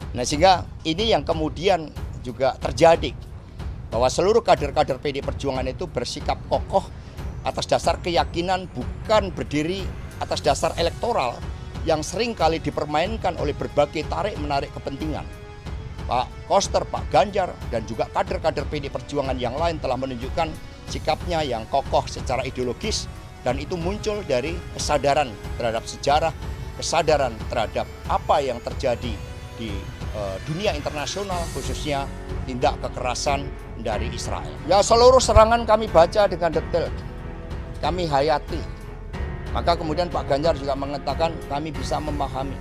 Nah, sehingga ini yang kemudian juga terjadi, bahwa seluruh kader-kader PD Perjuangan itu bersikap kokoh atas dasar keyakinan, bukan berdiri atas dasar elektoral yang sering kali dipermainkan oleh berbagai tarik-menarik kepentingan. Pak Koster, Pak Ganjar, dan juga kader-kader PD Perjuangan yang lain telah menunjukkan sikapnya yang kokoh secara ideologis, dan itu muncul dari kesadaran terhadap sejarah, kesadaran terhadap apa yang terjadi di dunia internasional, khususnya tindak kekerasan dari Israel. Ya, seluruh serangan kami baca dengan detail, kami hayati. Maka kemudian Pak Ganjar juga mengatakan kami bisa memahami.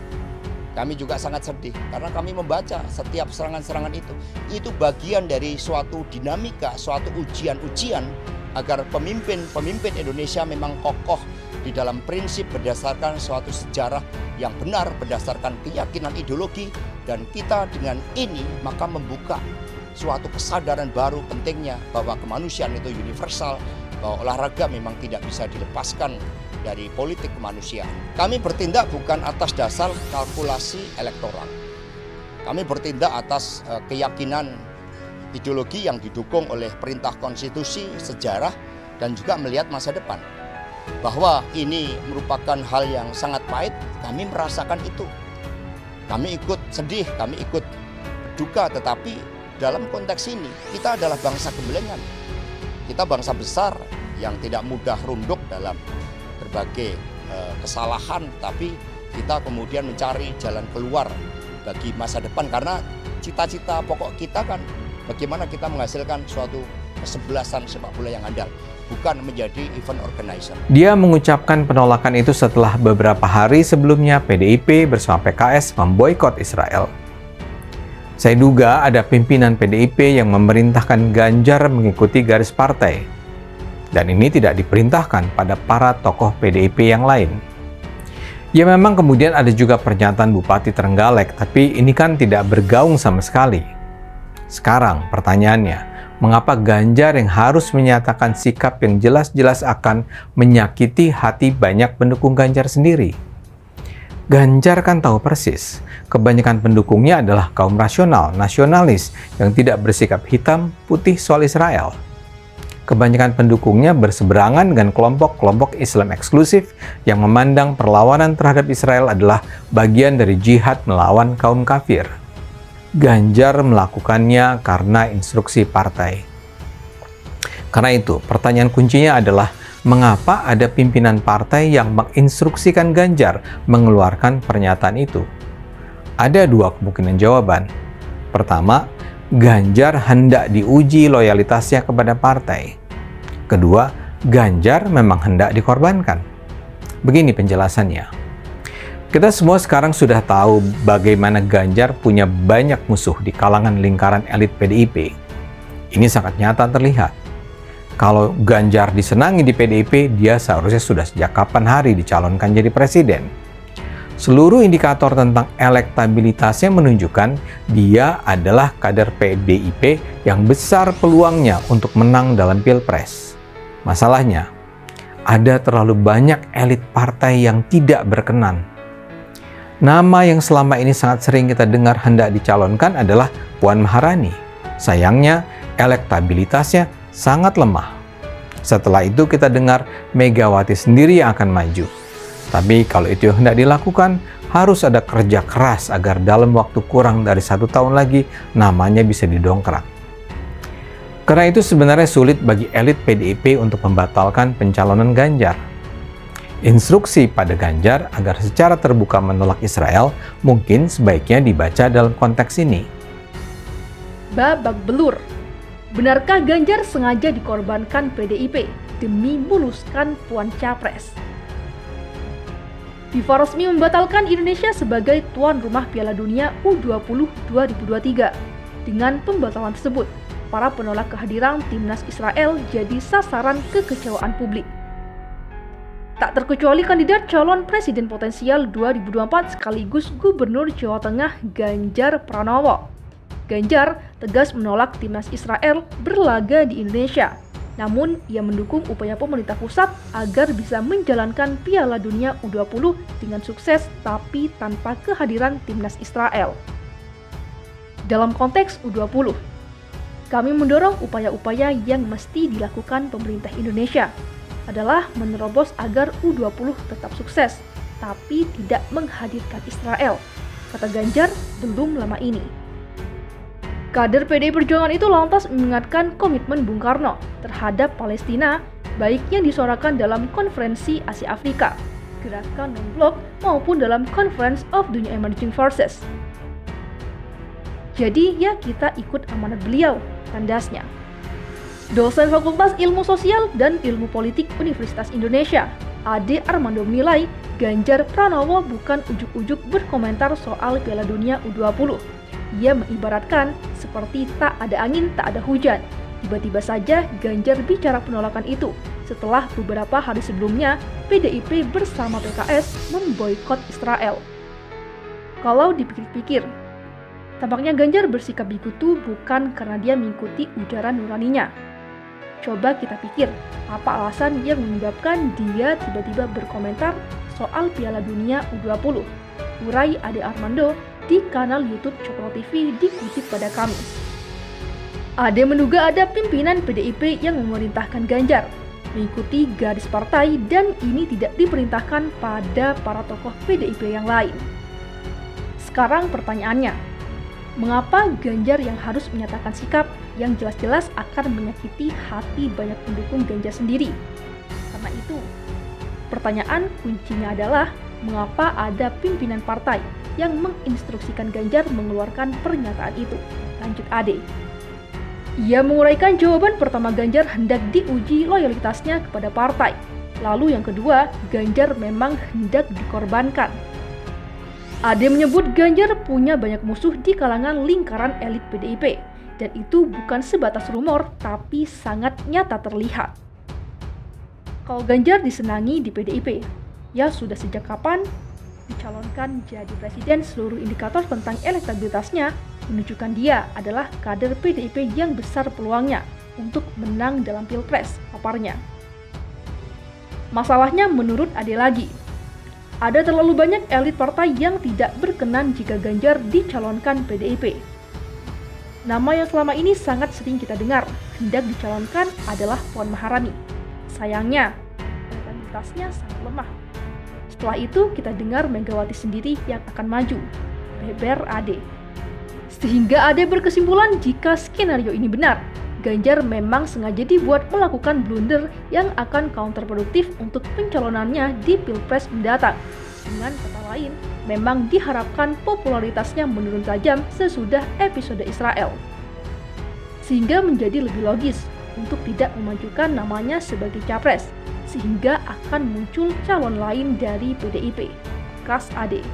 Kami juga sangat sedih karena kami membaca setiap serangan-serangan itu. Itu bagian dari suatu dinamika, suatu ujian-ujian agar pemimpin Indonesia memang kokoh di dalam prinsip berdasarkan suatu sejarah yang benar, berdasarkan keyakinan ideologi, dan kita dengan ini maka membuka suatu kesadaran baru pentingnya bahwa kemanusiaan itu universal, bahwa olahraga memang tidak bisa dilepaskan dari politik kemanusiaan. Kami bertindak bukan atas dasar kalkulasi elektoral. Kami bertindak atas keyakinan ideologi yang didukung oleh perintah konstitusi, sejarah, dan juga melihat masa depan. Bahwa ini merupakan hal yang sangat pahit, kami merasakan itu. Kami ikut sedih, kami ikut berduka, tetapi dalam konteks ini kita adalah bangsa gembelengan. Kita bangsa besar yang tidak mudah runduk dalam berbagai kesalahan, tapi kita kemudian mencari jalan keluar bagi masa depan, karena cita-cita pokok kita kan bagaimana kita menghasilkan suatu kesebelasan sepak bola yang andal, bukan menjadi event organizer. Dia mengucapkan penolakan itu setelah beberapa hari sebelumnya PDIP bersama PKS memboikot Israel. Saya duga ada pimpinan PDIP yang memerintahkan Ganjar mengikuti garis partai. Dan ini tidak diperintahkan pada para tokoh PDIP yang lain. Ya, memang kemudian ada juga pernyataan Bupati Trenggalek, tapi ini kan tidak bergaung sama sekali. Sekarang pertanyaannya, mengapa Ganjar yang harus menyatakan sikap yang jelas-jelas akan menyakiti hati banyak pendukung Ganjar sendiri? Ganjar kan tahu persis, kebanyakan pendukungnya adalah kaum rasional, nasionalis, yang tidak bersikap hitam putih soal Israel. Kebanyakan pendukungnya berseberangan dengan kelompok-kelompok Islam eksklusif yang memandang perlawanan terhadap Israel adalah bagian dari jihad melawan kaum kafir. Ganjar melakukannya karena instruksi partai. Karena itu, pertanyaan kuncinya adalah mengapa ada pimpinan partai yang menginstruksikan Ganjar mengeluarkan pernyataan itu? Ada dua kemungkinan jawaban. Pertama, Ganjar hendak diuji loyalitasnya kepada partai. Kedua, Ganjar memang hendak dikorbankan. Begini penjelasannya. Kita semua sekarang sudah tahu bagaimana Ganjar punya banyak musuh di kalangan lingkaran elit PDIP. Ini sangat nyata terlihat. Kalau Ganjar disenangi di PDIP, dia seharusnya sudah sejak kapan hari dicalonkan jadi presiden. Seluruh indikator tentang elektabilitasnya menunjukkan dia adalah kader PDIP yang besar peluangnya untuk menang dalam Pilpres. Masalahnya, ada terlalu banyak elit partai yang tidak berkenan. Nama yang selama ini sangat sering kita dengar hendak dicalonkan adalah Puan Maharani. Sayangnya, elektabilitasnya sangat lemah. Setelah itu kita dengar Megawati sendiri yang akan maju. Tapi kalau itu yang hendak dilakukan, harus ada kerja keras agar dalam waktu kurang dari 1 tahun lagi namanya bisa didongkrak. Karena itu sebenarnya sulit bagi elit PDIP untuk membatalkan pencalonan Ganjar. Instruksi pada Ganjar agar secara terbuka menolak Israel mungkin sebaiknya dibaca dalam konteks ini. Babak belur. Benarkah Ganjar sengaja dikorbankan PDIP demi muluskan Puan Capres? FIFA resmi membatalkan Indonesia sebagai tuan rumah Piala Dunia U20 2023. Dengan pembatalan tersebut, para penolak kehadiran timnas Israel jadi sasaran kekecewaan publik. Tak terkecuali kandidat calon presiden potensial 2024 sekaligus Gubernur Jawa Tengah Ganjar Pranowo. Ganjar tegas menolak timnas Israel berlaga di Indonesia. Namun, ia mendukung upaya pemerintah pusat agar bisa menjalankan Piala Dunia U20 dengan sukses tapi tanpa kehadiran timnas Israel. dalam konteks U20. Kami mendorong upaya-upaya yang mesti dilakukan pemerintah Indonesia adalah menerobos agar U20 tetap sukses, tapi tidak menghadirkan Israel, kata Ganjar belum lama ini. Kader PDI Perjuangan itu lantas mengingatkan komitmen Bung Karno terhadap Palestina, baik yang disuarakan dalam Konferensi Asia Afrika, Gerakan Non-Blok, maupun dalam Conference of the New Emerging Forces. Jadi ya kita ikut amanat beliau, tandasnya. Dosen Fakultas Ilmu Sosial dan Ilmu Politik Universitas Indonesia, Ade Armando menilai Ganjar Pranowo bukan ujuk-ujuk berkomentar soal Piala Dunia U20. Ia mengibaratkan seperti tak ada angin, tak ada hujan. Tiba-tiba saja Ganjar bicara penolakan itu setelah beberapa hari sebelumnya PDIP bersama PKS memboikot Israel. Kalau dipikir-pikir, tampaknya Ganjar bersikap begitu bukan karena dia mengikuti ujaran nuraninya. Coba kita pikir, apa alasan yang menyebabkan dia tiba-tiba berkomentar soal Piala Dunia U20? Urai Ade Armando di kanal YouTube Cokro TV dikutip pada Kamis. Ade menduga ada pimpinan PDIP yang memerintahkan Ganjar mengikuti garis partai dan ini tidak diperintahkan pada para tokoh PDIP yang lain. Sekarang pertanyaannya, mengapa Ganjar yang harus menyatakan sikap yang jelas-jelas akan menyakiti hati banyak pendukung Ganjar sendiri? Karena itu, pertanyaan kuncinya adalah mengapa ada pimpinan partai yang menginstruksikan Ganjar mengeluarkan pernyataan itu? Lanjut Ade. Ia menguraikan jawaban pertama Ganjar hendak diuji loyalitasnya kepada partai. Lalu yang kedua, Ganjar memang hendak dikorbankan. Ade menyebut Ganjar punya banyak musuh di kalangan lingkaran elit PDIP. Dan itu bukan sebatas rumor, tapi sangat nyata terlihat. Kalau Ganjar disenangi di PDIP, ya sudah sejak kapan dicalonkan jadi presiden, seluruh indikator tentang elektabilitasnya menunjukkan dia adalah kader PDIP yang besar peluangnya untuk menang dalam Pilpres, paparnya. Masalahnya menurut Ade lagi, ada terlalu banyak elit partai yang tidak berkenan jika Ganjar dicalonkan PDIP. Nama yang selama ini sangat sering kita dengar hendak dicalonkan adalah Puan Maharani. Sayangnya, elektabilitasnya sangat lemah. Setelah itu kita dengar Megawati sendiri yang akan maju, beber Ade. Sehingga Ade berkesimpulan jika skenario ini benar, Ganjar memang sengaja dibuat melakukan blunder yang akan counterproduktif untuk pencalonannya di Pilpres mendatang. Dengan kata lain, memang diharapkan popularitasnya menurun tajam sesudah episode Israel. Sehingga menjadi lebih logis untuk tidak memajukan namanya sebagai capres, sehingga akan muncul calon lain dari PDIP. Kas Ade.